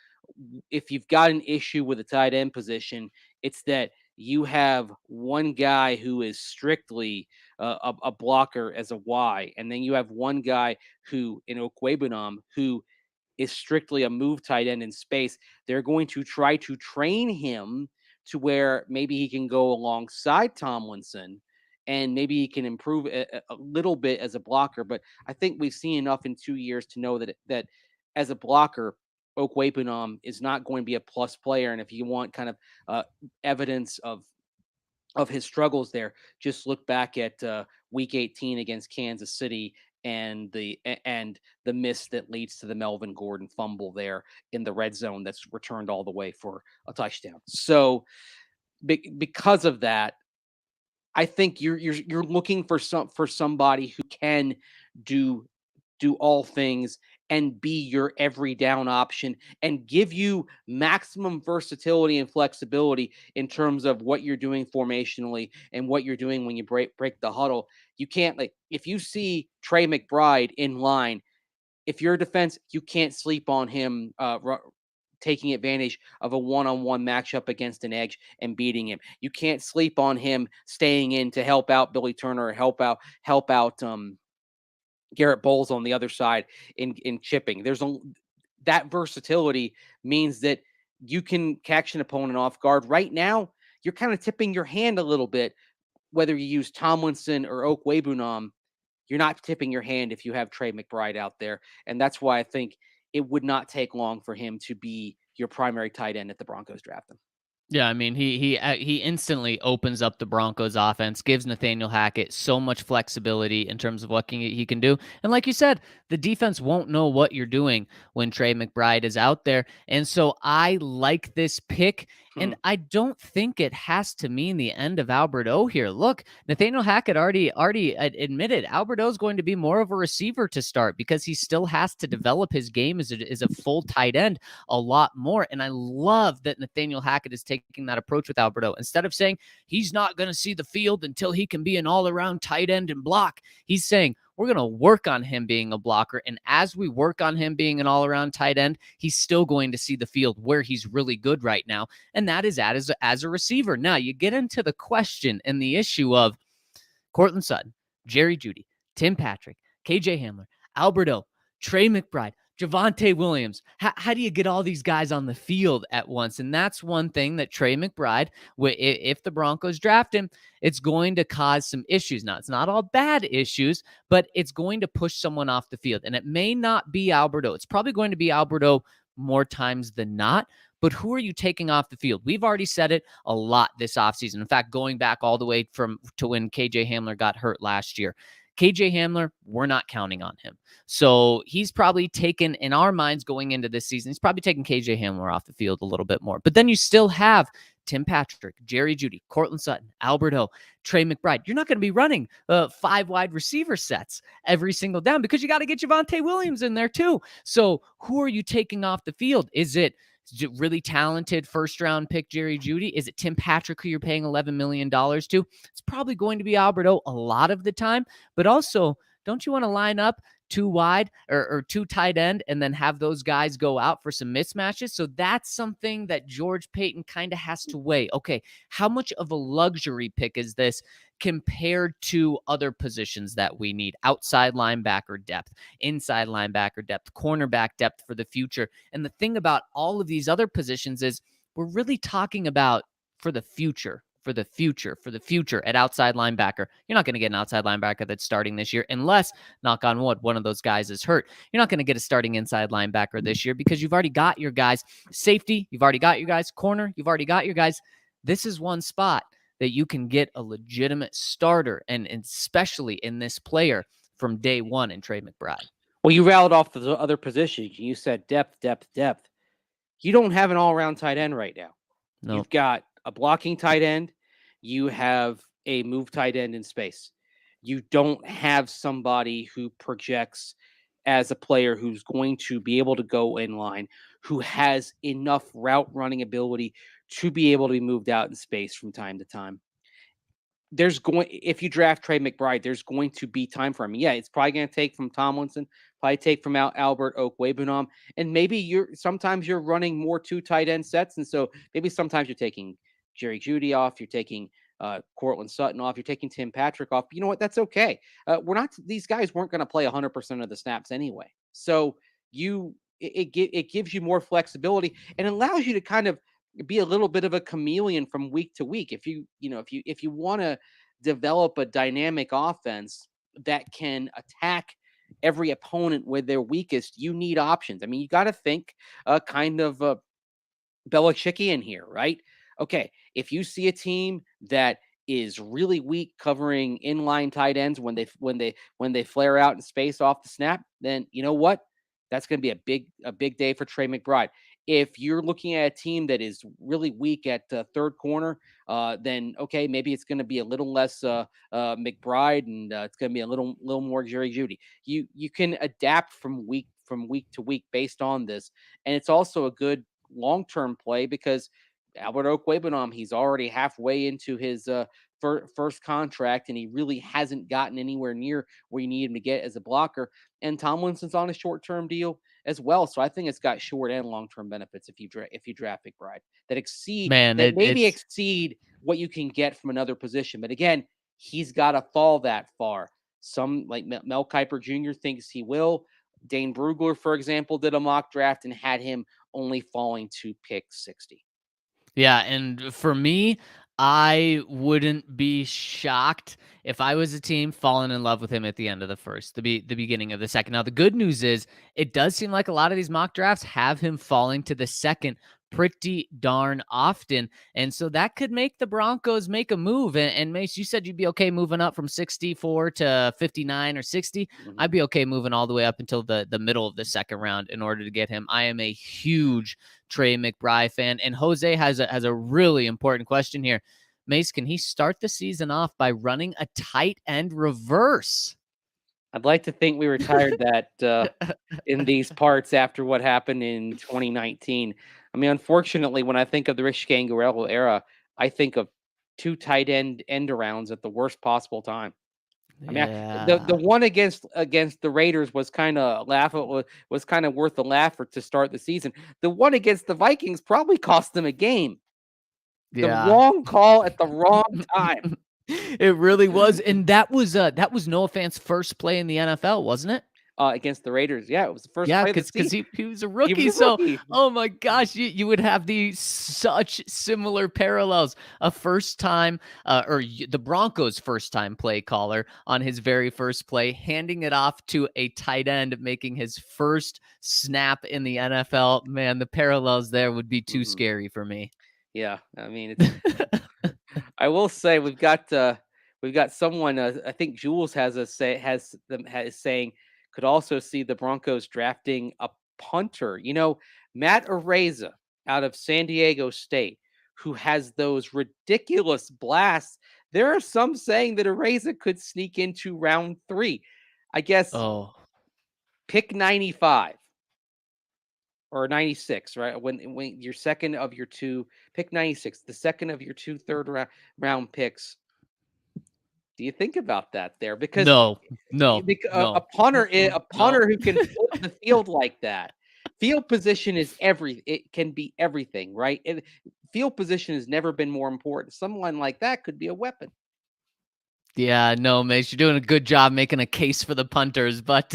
if you've got an issue with the tight end position, it's that you have one guy who is strictly a blocker as a Y, and then you have one guy who, in Okwuegbunam, who is strictly a move tight end in space. They're going to try to train him to where maybe he can go alongside Tomlinson, and maybe he can improve a little bit as a blocker. But I think we've seen enough in 2 years to know that as a blocker, Okwuegbunam is not going to be a plus player. And if you want kind of evidence of his struggles there, just look back at week 18 against Kansas City and the miss that leads to the Melvin Gordon fumble there in the red zone that's returned all the way for a touchdown. So because of that, I think you're looking for somebody who can do all things and be your every down option and give you maximum versatility and flexibility in terms of what you're doing formationally and what you're doing when you break the huddle. You can't, like, if you see Trey McBride in line, if you're a defense, you can't sleep on him taking advantage of a one-on-one matchup against an edge and beating him. You can't sleep on him staying in to help out Billy Turner or help out Garrett Bowles on the other side in chipping. That versatility means that you can catch an opponent off guard. Right now, you're kind of tipping your hand a little bit, whether you use Tomlinson or Okwuegbunam. You're not tipping your hand if you have Trey McBride out there. And that's why I think it would not take long for him to be your primary tight end at the Broncos draft him. Yeah, I mean, he instantly opens up the Broncos offense, gives Nathaniel Hackett so much flexibility in terms of what he can do. And like you said, the defense won't know what you're doing when Trey McBride is out there. And so I like this pick, and I don't think it has to mean the end of Albert O here. Look, Nathaniel Hackett already admitted Albert O is going to be more of a receiver to start because he still has to develop his game as a full tight end a lot more. And I love that Nathaniel Hackett is taking that approach with Albert O. Instead of saying he's not going to see the field until he can be an all-around tight end and block, he's saying we're going to work on him being a blocker. And as we work on him being an all-around tight end, he's still going to see the field where he's really good right now. And that is as a receiver. Now you get into the question and the issue of Courtland Sutton, Jerry Jeudy, Tim Patrick, KJ Hamler, Albert O, Trey McBride, Javonte Williams. How do you get all these guys on the field at once? And that's one thing that Trey McBride, if the Broncos draft him, it's going to cause some issues. Now, it's not all bad issues, but it's going to push someone off the field. And it may not be Albert O. It's probably going to be Albert O more times than not. But who are you taking off the field? We've already said it a lot this offseason. In fact, going back all the way to when KJ Hamler got hurt last year. KJ Hamler, we're not counting on him. So he's probably taken, in our minds going into this season, he's probably taken KJ Hamler off the field a little bit more. But then you still have Tim Patrick, Jerry Jeudy, Cortland Sutton, Albert O, Trey McBride. You're not going to be running 5 wide receiver sets every single down because you got to get Javonte Williams in there too. So who are you taking off the field? Is it really talented first-round pick Jerry Jeudy? Is it Tim Patrick, who you're paying $11 million to? It's probably going to be Albert O a lot of the time, but also, don't you want to line up 2 wide or 2 tight end and then have those guys go out for some mismatches? So that's something that George Paton kind of has to weigh. Okay, how much of a luxury pick is this compared to other positions that we need? Outside linebacker depth, inside linebacker depth, cornerback depth for the future. And the thing about all of these other positions is we're really talking about for the future at outside linebacker. You're not going to get an outside linebacker that's starting this year unless, knock on wood, one of those guys is hurt. You're not going to get a starting inside linebacker this year because you've already got your guys. Safety, you've already got your guys. Corner, you've already got your guys. This is one spot that you can get a legitimate starter, and especially in this player from day one in Trey McBride. Well, you rattled off the other positions. You said depth. You don't have an all-around tight end right now. No. You've got a blocking tight end. You have a move tight end in space. You don't have somebody who projects as a player who's going to be able to go in line, who has enough route running ability to be able to be moved out in space from time to time. If you draft Trey McBride, there's going to be time for him. Yeah, it's probably going to take from Tomlinson, probably take from Albert Okwuegbunam, and maybe sometimes you're running more 2 tight end sets, and so maybe sometimes you're taking Jerry Jeudy off, you're taking Cortland Sutton off, you're taking Tim Patrick off. You know what? That's okay. These guys weren't going to play 100% of the snaps anyway. So it gives you more flexibility and allows you to kind of be a little bit of a chameleon from week to week. If you want to develop a dynamic offense that can attack every opponent where they're weakest, you need options. I mean, you got to think kind of Belichickian here, right? Okay, if you see a team that is really weak covering inline tight ends when they flare out in space off the snap, then you know what? That's going to be a big day for Trey McBride. If you're looking at a team that is really weak at third corner, then okay, maybe it's going to be a little less McBride, and it's going to be a little more Jerry Jeudy. You can adapt from week to week based on this, and it's also a good long-term play because Albert Okwuegbunam, he's already halfway into his first contract, and he really hasn't gotten anywhere near where you need him to get as a blocker. And Tomlinson's on a short-term deal as well, so I think it's got short and long-term benefits if you draft McBride that exceed what you can get from another position. But again, he's got to fall that far. Some like Mel Kiper Jr. thinks he will. Dane Brugler, for example, did a mock draft and had him only falling to pick 60. Yeah, and for me, I wouldn't be shocked if I was a team falling in love with him at the end of the first, the beginning of the second. Now, the good news is it does seem like a lot of these mock drafts have him falling to the second pretty darn often. And so that could make the Broncos make a move. And Mace, you said you'd be okay moving up from 64 to 59 or 60. Mm-hmm. I'd be okay moving all the way up until the middle of the second round in order to get him. I am a huge Trey McBride fan. And Jose has a really important question here. Mace, can he start the season off by running a tight end reverse? I'd like to think we retired that in these parts after what happened in 2019. I mean, unfortunately, when I think of the Rich Scangarello era, I think of 2 tight end arounds at the worst possible time. I mean, the one against the Raiders was kind of was kind of worth the laugh to start the season. The one against the Vikings probably cost them a game. The wrong call at the wrong time. It really was, and that was Noah Fant's first play in the NFL, wasn't it? Against the Raiders, yeah, it was the first play because he was a rookie. So, oh my gosh, you would have such similar parallels. A first time, or the Broncos' first time play caller on his very first play, handing it off to a tight end, making his first snap in the NFL. Man, the parallels there would be too scary for me. Yeah, I mean, I will say we've got someone. I think Jules is saying could also see the Broncos drafting a punter. You know, Matt Araiza out of San Diego State, who has those ridiculous blasts. There are some saying that Araiza could sneak into round 3. I guess pick 95 or 96, right? When your second of your two, pick 96, the second of your two round picks. Do you think about that there? Because no. a punter who can flip the field like that. Field position is it can be everything, right? Field position has never been more important. Someone like that could be a weapon. Yeah, no, Mace, you're doing a good job making a case for the punters, but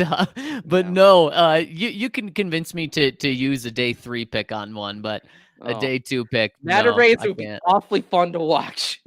no, you can convince me to use a day 3 pick on one, but a day 2 pick, Matt Araiza would be awfully fun to watch.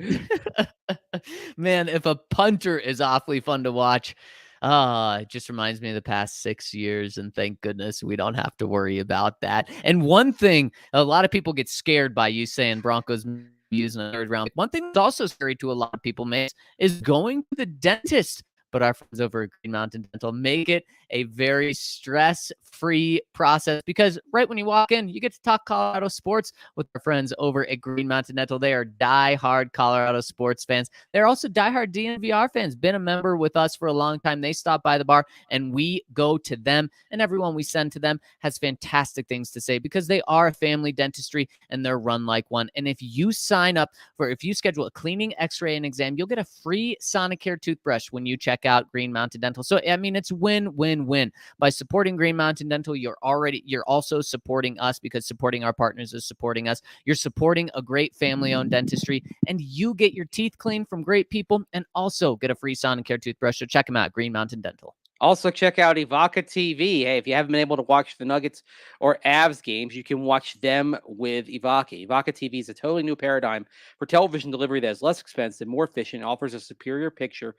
Man, if a punter is awfully fun to watch, it just reminds me of the past 6 years, and thank goodness we don't have to worry about that. And one thing, a lot of people get scared by you saying Broncos using a 3rd round. One thing that's also scary to a lot of people, Mace, is going to the dentist. But our friends over at Green Mountain Dental make it a very stress-free process, because right when you walk in, you get to talk Colorado sports with our friends over at Green Mountain Dental. They are die-hard Colorado sports fans. They're also die-hard DNVR fans, been a member with us for a long time. They stop by the bar, and we go to them, and everyone we send to them has fantastic things to say, because they are a family dentistry, and they're run like one. And if you sign up if you schedule a cleaning, x-ray, and exam, you'll get a free Sonicare toothbrush when you check out Green Mountain Dental. So, I mean, it's win-win-win. By supporting Green Mountain Dental, you're also supporting us, because supporting our partners is supporting us. You're supporting a great family-owned dentistry, and you get your teeth cleaned from great people and also get a free Sonicare toothbrush. So check them out, Green Mountain Dental. Also, check out Evoca TV. Hey, if you haven't been able to watch the Nuggets or Avs games, you can watch them with Evoca. Evoca TV is a totally new paradigm for television delivery that is less expensive, more efficient, and offers a superior picture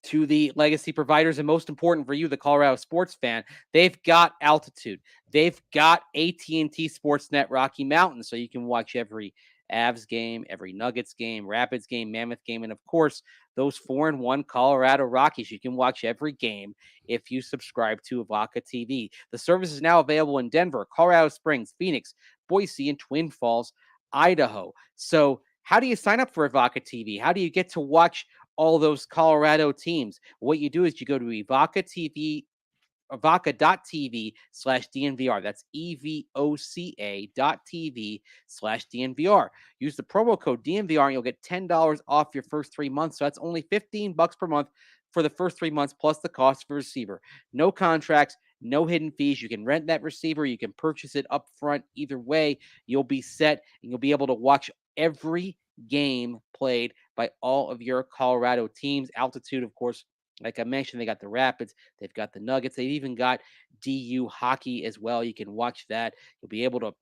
to the legacy providers. And most important for you, the Colorado sports fan, they've got altitude. They've got AT&T Sportsnet Rocky Mountain, so you can watch every Avs game, every Nuggets game, Rapids game, Mammoth game, and of course, those 4-1 Colorado Rockies. You can watch every game if you subscribe to Evoca TV. The service is now available in Denver, Colorado Springs, Phoenix, Boise, and Twin Falls, Idaho. So how do you sign up for Evoca TV? How do you get to watch all those Colorado teams? What you do is you go to evoca.tv/DNVR. That's evoca.tv/DNVR. Use the promo code DNVR and you'll get $10 off your first 3 months. So that's only $15 per month for the first 3 months, plus the cost of a receiver. No contracts, no hidden fees. You can rent that receiver. You can purchase it up front. Either way, you'll be set, and you'll be able to watch every game played by all of your Colorado teams. Altitude, of course, like I mentioned, they got the Rapids, they've got the Nuggets, they've even got DU hockey as well. You can watch that. You'll be able to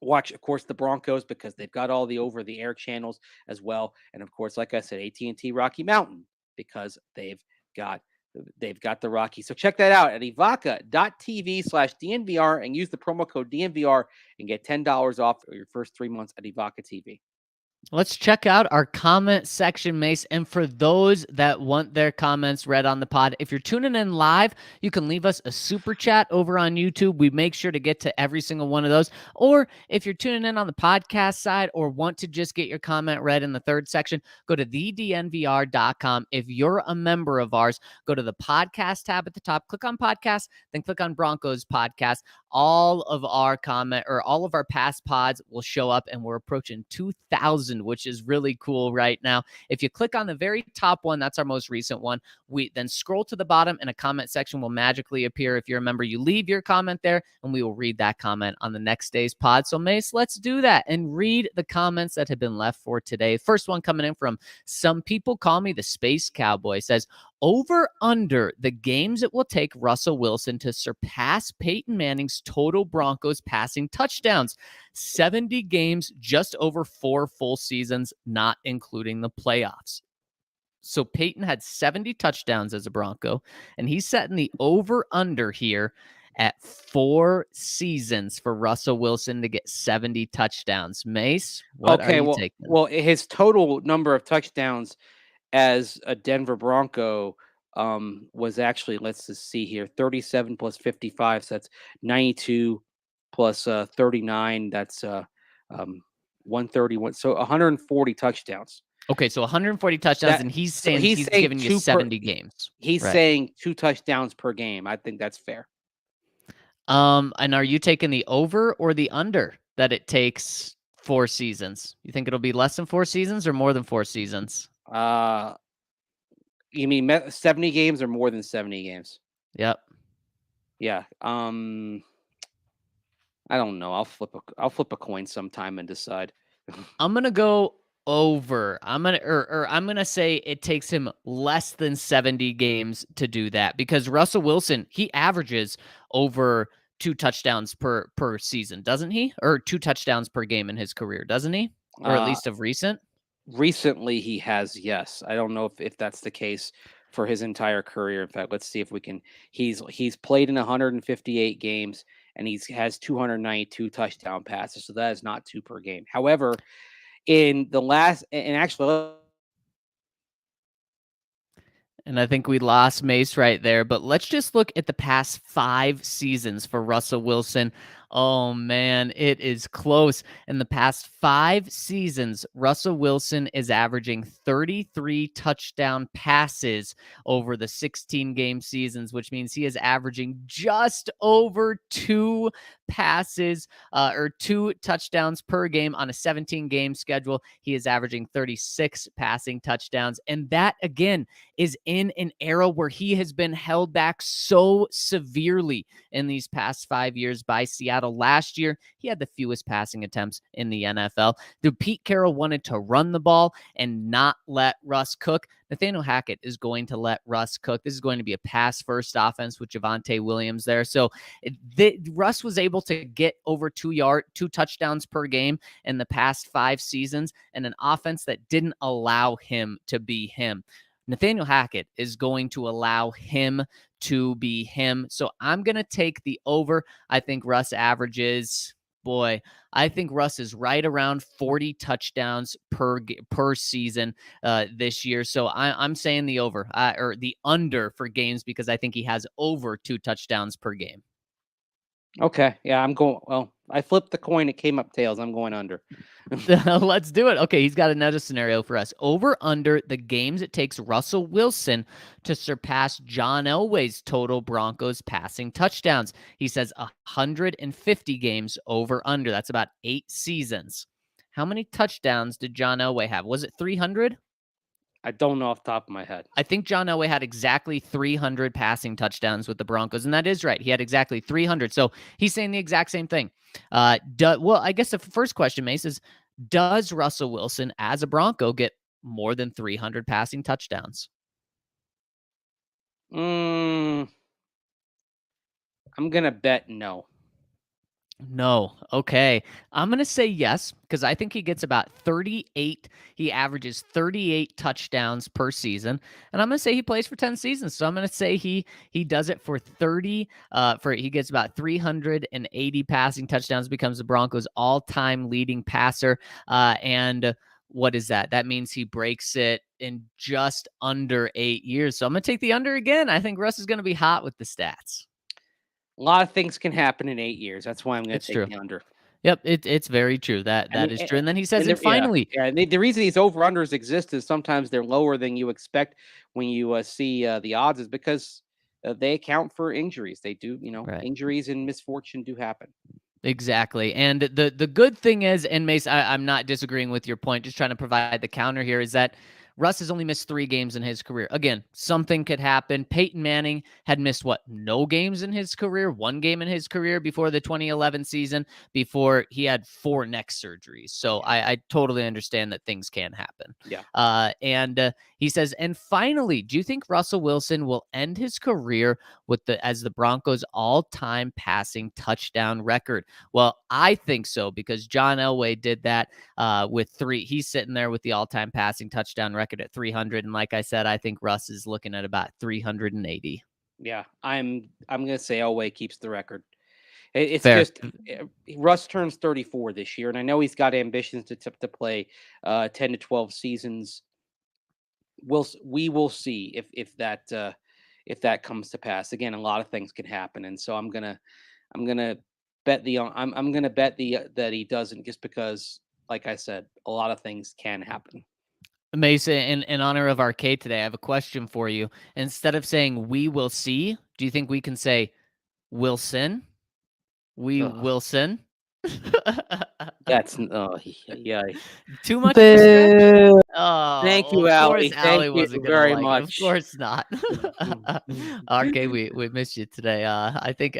watch, of course, the Broncos, because they've got all the over-the-air channels as well. And of course, like I said, AT&T Rocky Mountain, because they've got the Rockies. So check that out at evoca.tv/DNVR and use the promo code DNVR and get $10 off your first 3 months at Evoca TV. Let's check out our comment section, Mace. And for those that want their comments read on the pod, if you're tuning in live, you can leave us a super chat over on YouTube. We make sure to get to every single one of those. Or if you're tuning in on the podcast side or want to just get your comment read in the third section, go to thednvr.com. If you're a member of ours, go to the podcast tab at the top, click on podcast, then click on Broncos podcast. All of our past pods will show up, and we're approaching 2,000, which is really cool right now. If you click on the very top one, that's our most recent one. We then scroll to the bottom, and a comment section will magically appear. If you're a member, you leave your comment there, and we will read that comment on the next day's pod. So, Mace, let's do that and read the comments that have been left for today. First one coming in from Some People Call Me the Space Cowboy says, over under the games it will take Russell Wilson to surpass Peyton Manning's total Broncos passing touchdowns. 70 games, just over 4 full seasons, not including the playoffs. So Peyton had 70 touchdowns as a Bronco, and he's setting the over-under here at 4 seasons for Russell Wilson to get 70 touchdowns. Mace, what are you taking? Well, his total number of touchdowns as a Denver Bronco was actually, let's just see here, 37 plus 55. So that's 92 plus 39. That's 131. So 140 touchdowns. Okay, so 140 touchdowns, and he's saying he's giving you 70 games. He's saying 2 touchdowns per game. I think that's fair. And are you taking the over or the under that it takes 4 seasons? You think it'll be less than 4 seasons or more than 4 seasons? You mean 70 games or more than 70 games? Yep. Yeah. I don't know. I'll flip a coin sometime and decide. I'm gonna go over. I'm gonna say it takes him less than 70 games to do that, because Russell Wilson, he averages over 2 touchdowns per season, doesn't he? Or 2 touchdowns per game in his career, doesn't he? Or at least of recent. Recently, he has, yes. I don't know if that's the case for his entire career. In fact, let's see if we can. He's played in 158 games, and he has 292 touchdown passes. So that is not 2 per game. However, in the last, and actually, and I think we lost Mace right there, but let's just look at the past 5 seasons for Russell Wilson. Oh man, it is close. In the past 5 seasons, Russell Wilson is averaging 33 touchdown passes over the 16 game seasons, which means he is averaging just over 2 passes or 2 touchdowns per game on a 17 game schedule. He is averaging 36 passing touchdowns. And that again is in an era where he has been held back so severely in these past 5 years by Seattle. Last year, he had the fewest passing attempts in the NFL. Pete Carroll wanted to run the ball and not let Russ cook. Nathaniel Hackett is going to let Russ cook. This is going to be a pass-first offense with Javonte Williams there. So Russ was able to get over 2 touchdowns per game in the past 5 seasons, and an offense that didn't allow him to be him. Nathaniel Hackett is going to allow him to be him. So I'm going to take the over. I think Russ averages, I think Russ is right around 40 touchdowns per season this year. So I'm saying the over or the under for games, because I think he has over 2 touchdowns per game. Okay. Yeah, I'm going. Well, I flipped the coin. It came up tails. I'm going under. Let's do it. Okay, he's got another scenario for us. Over under the games it takes Russell Wilson to surpass John Elway's total Broncos passing touchdowns. He says 150 games over under. That's about 8 seasons. How many touchdowns did John Elway have? Was it 300? I don't know off the top of my head. I think John Elway had exactly 300 passing touchdowns with the Broncos, and that is right. He had exactly 300. So he's saying the exact same thing. Well, I guess the first question, Mace, is does Russell Wilson as a Bronco get more than 300 passing touchdowns? I'm going to bet no. No. Okay. I'm going to say yes, because I think he gets about 38. He averages 38 touchdowns per season. And I'm going to say he plays for 10 seasons. So I'm going to say he does it for 30. He gets about 380 passing touchdowns, becomes the Broncos' all-time leading passer. And what is that? That means he breaks it in just under 8 years. So I'm going to take the under again. I think Russ is going to be hot with the stats. A lot of things can happen in 8 years. That's why I'm going to take the under. Yep, it's very true. That is true. And then he says, and finally, the reason these over-unders exist is sometimes they're lower than you expect when you see the odds, is because they account for injuries. They do, right. Injuries and misfortune do happen. Exactly. And the good thing is, and Mace, I'm not disagreeing with your point, just trying to provide the counter here, is that Russ has only missed 3 games in his career. Again, something could happen. Peyton Manning had missed, no games in his career, 1 game in his career before the 2011 season, before he had 4 neck surgeries. So I totally understand that things can happen. Yeah. And he says, and finally, do you think Russell Wilson will end his career as the Broncos' all-time passing touchdown record? Well, I think so, because John Elway did that with 3. He's sitting there with the all-time passing touchdown record at 300, and like I said, I think Russ is looking at about 380. Yeah, I'm going to say Elway keeps the record. It's Fair. Just Russ turns 34 this year, and I know he's got ambitions to play 10 to 12 seasons. We will see if that comes to pass. Again, a lot of things can happen, and so I'm gonna bet that he doesn't, just because like I said, a lot of things can happen. Mason, in honor of Arcade today, I have a question for you. Instead of saying "we will see," do you think we can say "Wilson"? We Ugh, Wilson. that's yeah. Too much of a stretch? Oh, Thank well, you, of course, Allie. Thank Allie you wasn't gonna very like it. Of much. course not. Arcade, we missed you today. I think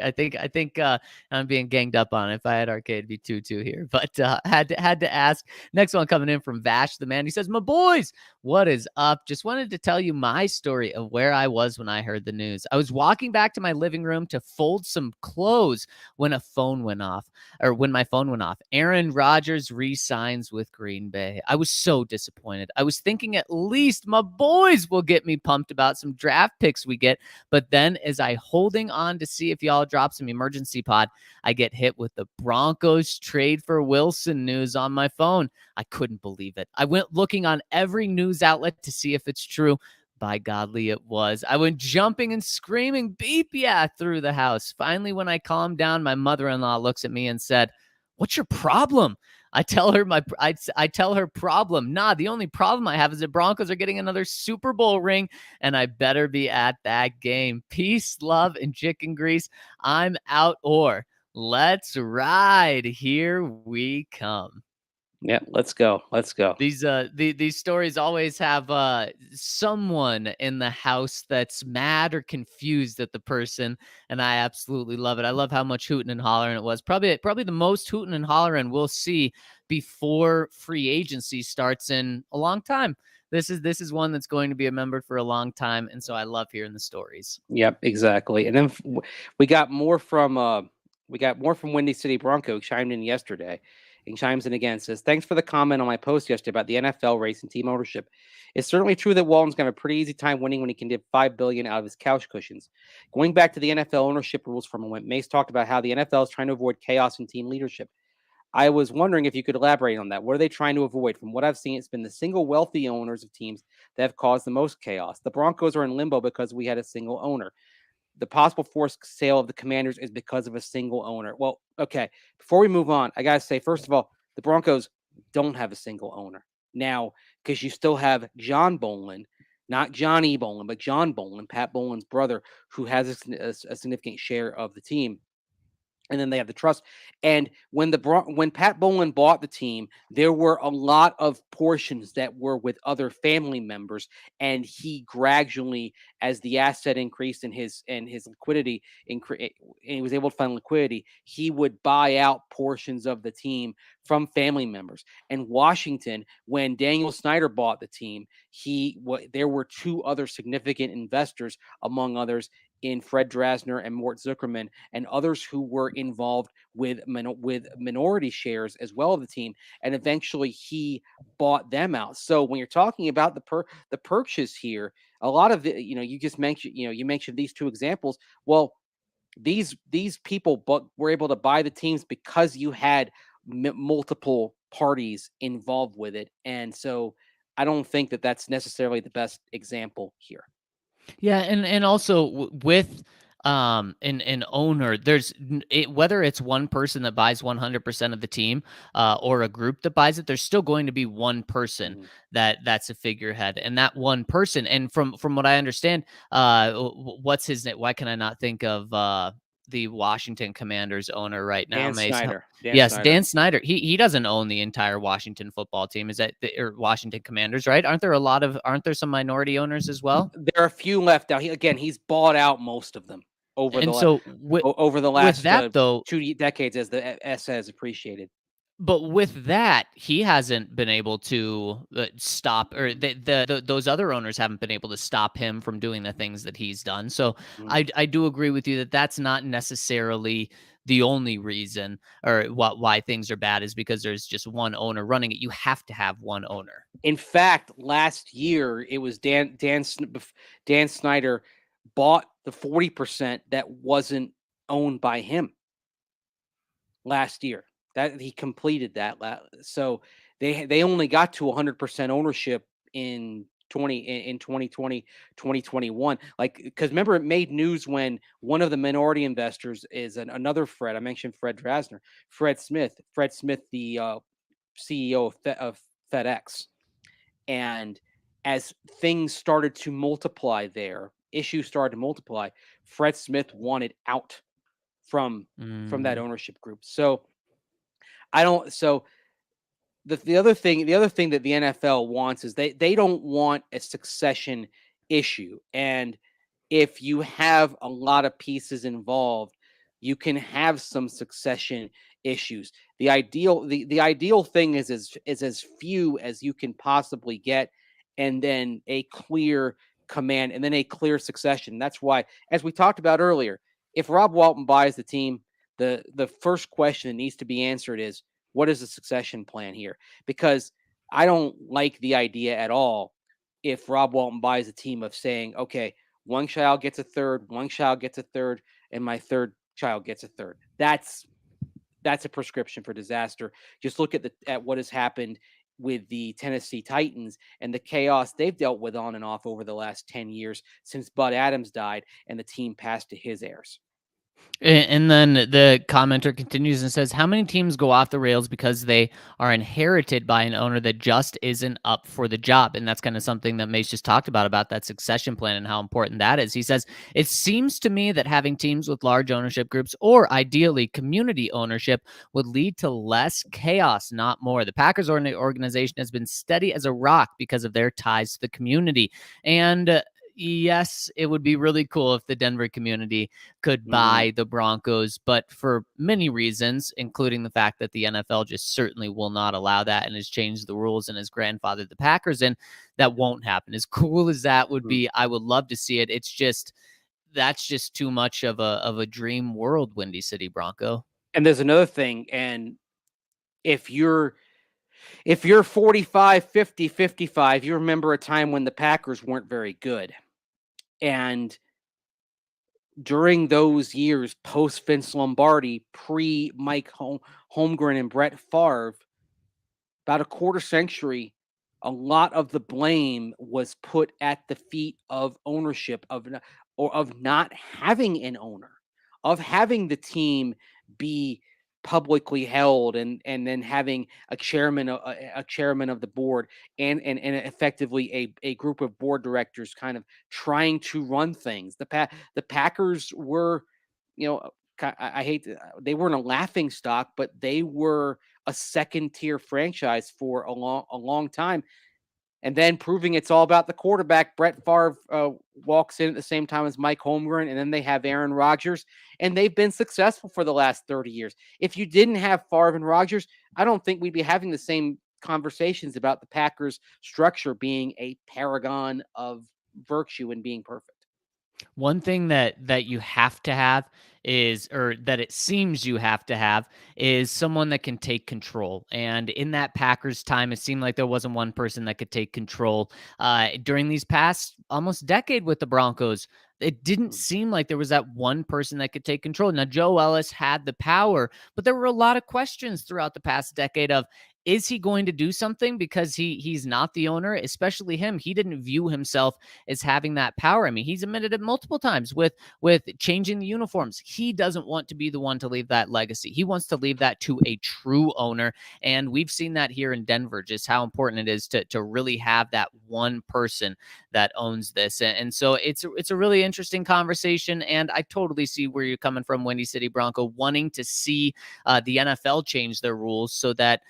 I'm being ganged up on. If I had Arcade, it'd be 2-2 here. But had to ask. Next one coming in from Vash the man. He says, "My boys, what is up? Just wanted to tell you my story of where I was when I heard the news. I was walking back to my living room to fold some clothes when a phone went off, or when my phone went off. Aaron Rodgers re-signs with Green Bay. I was so disappointed. I was thinking at least my boys will get me pumped about some draft picks we get. But then as I holding on to see if y'all drop some emergency pod, I get hit with the Broncos trade for Wilson news on my phone. I couldn't believe it. I went looking on every news outlet to see if it's true. By godly, it was. I went jumping and screaming, beep, yeah, through the house. Finally, when I calmed down, my mother-in-law looks at me and said, "What's your problem?" I tell her I tell her problem. Nah, the only problem I have is the Broncos are getting another Super Bowl ring, and I better be at that game. Peace, love, and chicken grease. I'm out, or let's ride. Here we come. Yeah, let's go. Let's go. These stories always have someone in the house that's mad or confused at the person, and I absolutely love it. I love how much hooting and hollering it was. Probably the most hooting and hollering we'll see before free agency starts in a long time. This is one that's going to be remembered for a long time, and so I love hearing the stories. Yep, exactly. And then we got more from Windy City Bronco chimed in yesterday. And chimes in again, says, "Thanks for the comment on my post yesterday about the NFL race and team ownership. It's certainly true that Walton's going to have a pretty easy time winning when he can dip $5 billion out of his couch cushions. Going back to the NFL ownership rules for a moment, Mace talked about how the NFL is trying to avoid chaos in team leadership. I was wondering if you could elaborate on that. What are they trying to avoid? From what I've seen, it's been the single wealthy owners of teams that have caused the most chaos. The Broncos are in limbo because we had a single owner. The possible forced sale of the Commanders is because of a single owner." Well, okay. Before we move on, I got to say, first of all, the Broncos don't have a single owner now, because you still have John Bolin, not Johnny Bolin, but John Bolin, Pat Bolin's brother, who has a significant share of the team. And then they have the trust. And when Pat Bolin bought the team, there were a lot of portions that were with other family members, and he gradually, as the asset increased and his liquidity and he was able to find liquidity, he would buy out portions of the team from family members. And Washington, when Daniel Snyder bought the team, there were two other significant investors, among others, in Fred Drasner and Mort Zuckerman and others who were involved with minority shares as well of the team, and eventually he bought them out. So when you're talking about the purchase here, a lot of the, you just mentioned, you mentioned these two examples. Well, these people were able to buy the teams because you had multiple parties involved with it, and so I don't think that that's necessarily the best example here. Yeah, and also with an owner, whether it's one person that buys 100% of the team or a group that buys it, there's still going to be one person that's a figurehead, and that one person. And from what I understand, what's his name? Why can I not think of the Washington Commanders owner right now? Dan Snyder. Dan Snyder. He doesn't own the entire Washington football team. Is that or Washington Commanders, right? Aren't there some minority owners as well? There are a few left now. He's bought out most of them over the last that, though, 2 decades, as the S has appreciated. But with that, he hasn't been able to stop, or those other owners haven't been able to stop him from doing the things that he's done. So I do agree with you that that's not necessarily the only reason or why things are bad, is because there's just one owner running it. You have to have one owner. In fact, last year it was Dan Snyder bought the 40% that wasn't owned by him last year. That he completed that. So they only got to 100% ownership in 2020, 2021. Like, because remember, it made news when one of the minority investors is another Fred. I mentioned Fred Drasner, Fred Smith, the CEO of FedEx. And as things started to multiply there, issues started to multiply, Fred Smith wanted out from that ownership group. So the other thing that the NFL wants is they don't want a succession issue. And if you have a lot of pieces involved, you can have some succession issues. The ideal thing is as few as you can possibly get, and then a clear command, and then a clear succession. That's why, as we talked about earlier, if Rob Walton buys the team, the first question that needs to be answered is, what is the succession plan here? Because I don't like the idea at all if Rob Walton buys a team of saying, okay, one child gets a third, one child gets a third, and my third child gets a third. That's a prescription for disaster. Just look at what has happened with the Tennessee Titans and the chaos they've dealt with on and off over the last 10 years since Bud Adams died and the team passed to his heirs. And then the commenter continues and says, how many teams go off the rails because they are inherited by an owner that just isn't up for the job? And that's kind of something that Mace just talked about that succession plan and how important that is. He says, it seems to me that having teams with large ownership groups, or ideally community ownership, would lead to less chaos, not more. The Packers organization has been steady as a rock because of their ties to the community. And yes, it would be really cool if the Denver community could buy the Broncos, but for many reasons, including the fact that the NFL just certainly will not allow that and has changed the rules and has grandfathered the Packers in, that won't happen. As cool as that would be, I would love to see it. It's just, that's just too much of a dream world, Windy City Bronco. And there's another thing, and if you're 45, 50, 55, you remember a time when the Packers weren't very good. And during those years, post Vince Lombardi, pre Mike Holmgren and Brett Favre, about a quarter century, a lot of the blame was put at the feet of ownership, of not having an owner, of having the team be publicly held, and then having a chairman of the board, and effectively a group of board directors kind of trying to run things. The Packers were, I hate they weren't a laughing stock, but they were a second tier franchise for a long time. And then proving it's all about the quarterback, Brett Favre walks in at the same time as Mike Holmgren, and then they have Aaron Rodgers, and they've been successful for the last 30 years. If you didn't have Favre and Rodgers, I don't think we'd be having the same conversations about the Packers structure being a paragon of virtue and being perfect. One thing that you have to have is, or that it seems you have to have, is someone that can take control. And in that Packers time, it seemed like there wasn't one person that could take control. During these past almost decade with the Broncos, it didn't seem like there was that one person that could take control. Now, Joe Ellis had the power, but there were a lot of questions throughout the past decade of, is he going to do something? Because he's not the owner, especially him. He didn't view himself as having that power. I mean, he's admitted it multiple times with changing the uniforms. He doesn't want to be the one to leave that legacy. He wants to leave that to a true owner. And we've seen that here in Denver, just how important it is to really have that one person that owns this. And so it's a really interesting conversation. And I totally see where you're coming from, Windy City Bronco, wanting to see the NFL change their rules so that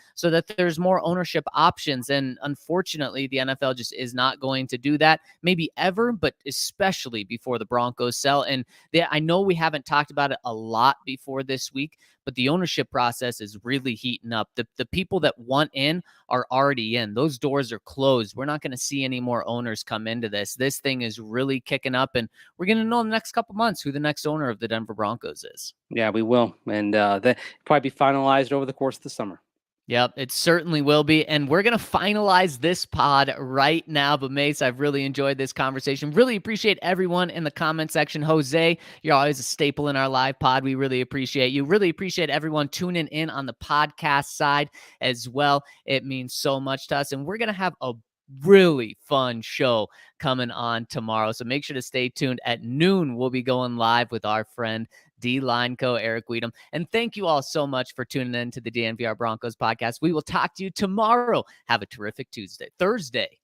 there's more ownership options. And unfortunately, the NFL just is not going to do that, maybe ever, but especially before the Broncos sell. And I know we haven't talked about it a lot before this week, but the ownership process is really heating up. The people that want in are already in. Those doors are closed. We're not going to see any more owners come into this. This thing is really kicking up, and we're going to know in the next couple months who the next owner of the Denver Broncos is. Yeah, we will. And that probably be finalized over the course of the summer. Yep, it certainly will be. And we're going to finalize this pod right now. But Mace, I've really enjoyed this conversation. Really appreciate everyone in the comment section. Jose, you're always a staple in our live pod. We really appreciate you. Really appreciate everyone tuning in on the podcast side as well. It means so much to us. And we're going to have a really fun show coming on tomorrow. So make sure to stay tuned. At noon, we'll be going live with our friend D Lineco, Eric Weedham. And thank you all so much for tuning in to the DNVR Broncos podcast. We will talk to you tomorrow. Have a terrific Thursday.